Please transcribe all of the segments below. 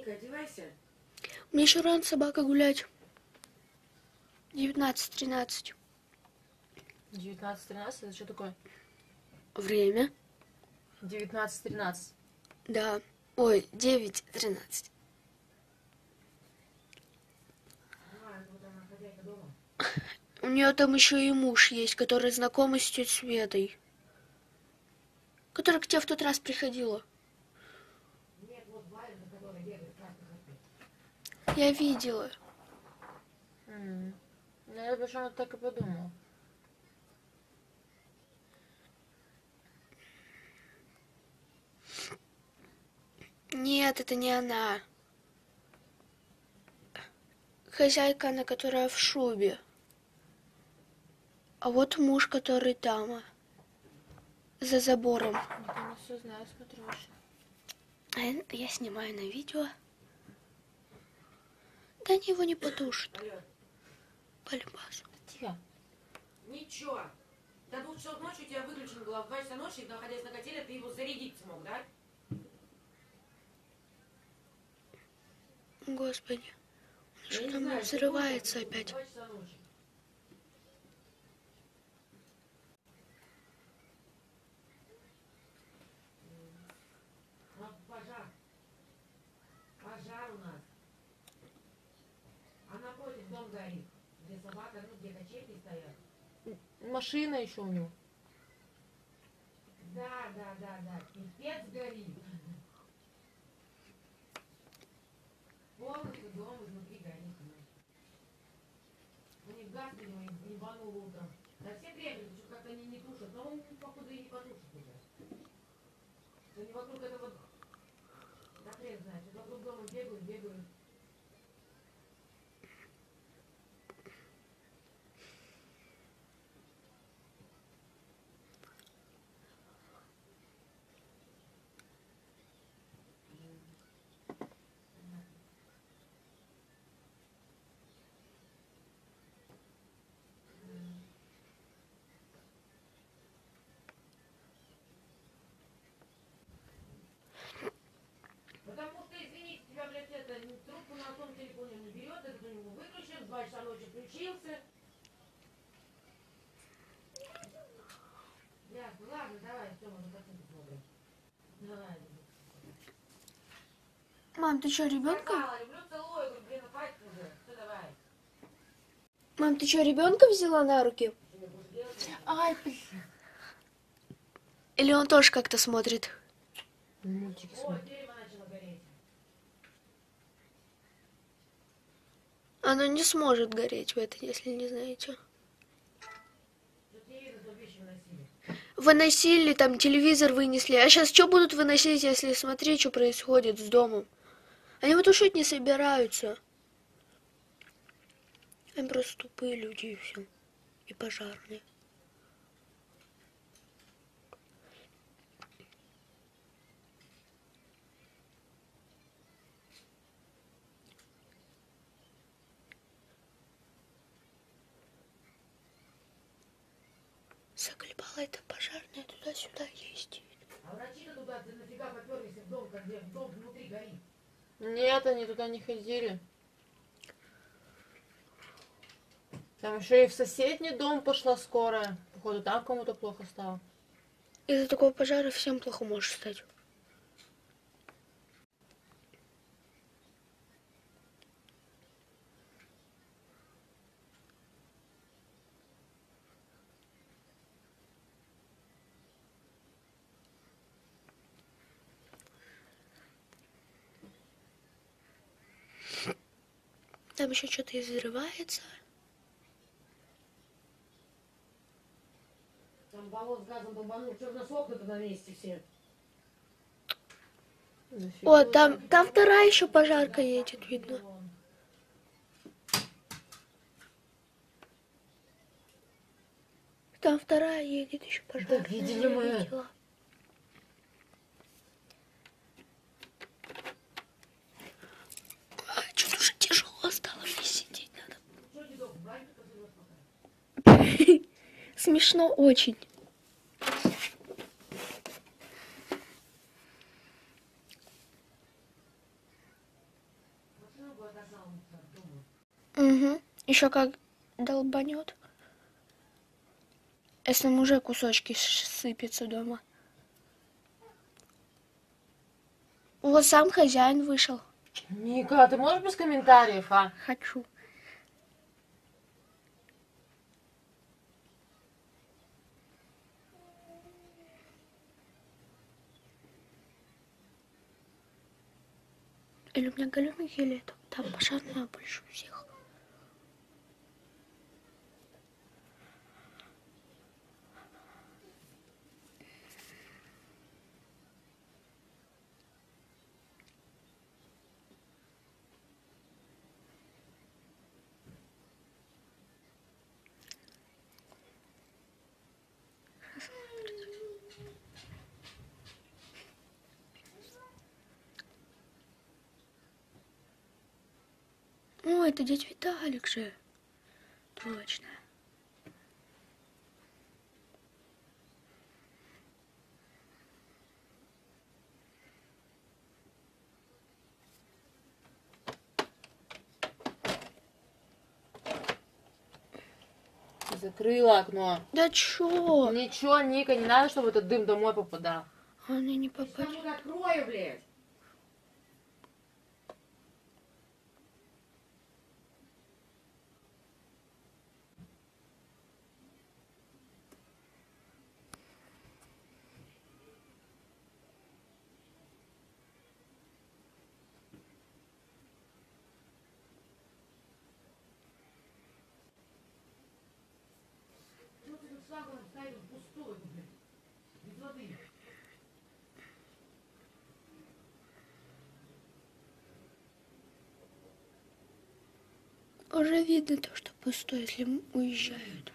Ника, одевайся. Мне еще рано собака гулять. 19:13. 19:13, это что такое? Время. 19:13. Да. Ой, 9:13. У нее там еще и муж есть, который знакомый с тетей Светой. Которая к тебе в тот раз приходила. Я видела. Ну, я почему-то так и подумала. Нет, это не она. Хозяйка, она, которая в шубе. А вот муж, который там, за забором. Я не все знаю, смотрю вообще. А я снимаю на видео. Да они его не потушат. Полюбасу. Тихо. Ничего. До 2 часов ночи у тебя выключена была. В 2 часа ночи, находясь на котеле, ты его зарядить смог, да? Господи. Что там взрывается опять? 2 часа ночи. Пожар. Пожар у нас. А напротив дом горит. Где собака, ну где качели стоят. Машина еще у него. Да. Пипец горит. Полностью дом изнутри горит. У них газ не ебанул утром. Да все требуют, что как-то они не тушат. Но он, походу, и не потушит уже. Они вокруг этого... Да хрен знает. Вокруг дома бегают. Потому что, извините, тебя, блядь, это, трубку на том телефоне не берет, этот у него выключен, в 2 часа ночи включился. Ясно, ладно, давай, все, мы на картинку смотрим. Давай. Мам, ты что, ребенка? Сказала, люблю, целую, говорю, блин, хватит уже, все, давай. Мам, ты что, ребенка взяла на руки? Ай, блин. Или он тоже как-то смотрит? Мультики О, смотрит. дерево начало гореть. Оно не сможет гореть в это, если не знаете. Что-то не видно, что вещи выносили. Выносили, там телевизор вынесли. А сейчас что будут выносить, если смотреть, что происходит с домом? Они вот тушить не собираются. Они просто тупые люди и все. И пожарные. Заколебала эта пожарная туда-сюда ездить. А врачи-то туда нафига поперлись в дом, когда дом внутри горит? Нет, они туда не ходили. Там еще и в соседний дом пошла скорая. Походу, там кому-то плохо стало. Из-за такого пожара всем плохо может стать. Там еще что-то взрывается. Там баллон с газом бомбанул, что у нас окна-то на месте все. О, там вторая еще пожарка едет, видно. Там вторая едет еще пожарка. Да видели мы. Я видела. Что-то уже тяжело стало, мне сидеть надо. Смешно очень. Угу. Еще как долбанет. Если уже кусочки сыпятся дома. Вот сам хозяин вышел. Ника, ты можешь без комментариев, а? Хочу. Или у меня галёный или это? Там пожарная больше всех. О, это дядь Виталик же. Точно. Закрыла окно. Да чё? Ничего, Ника, не надо, чтобы этот дым домой попадал. Она не Сейчас попадет. кому-то открою, блядь. Что ты тут сахаром ставишь пустую, блядь? Без воды. Уже видно то, что пустой, если уезжают.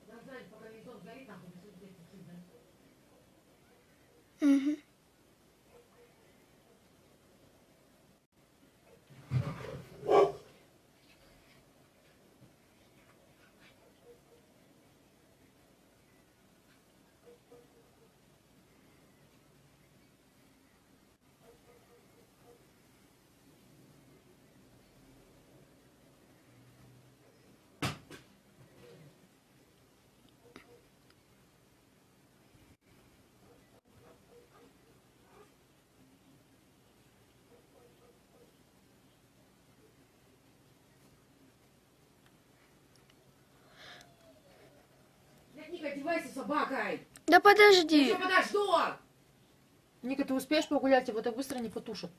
Дождались, пока весь дом сгорит, нахуй, без воды тушить, да? Угу. Блядь, Ника, одевайся собакой! Да Я подожди. еще подожду! Ника, ты успеешь погулять, его так быстро не потушат.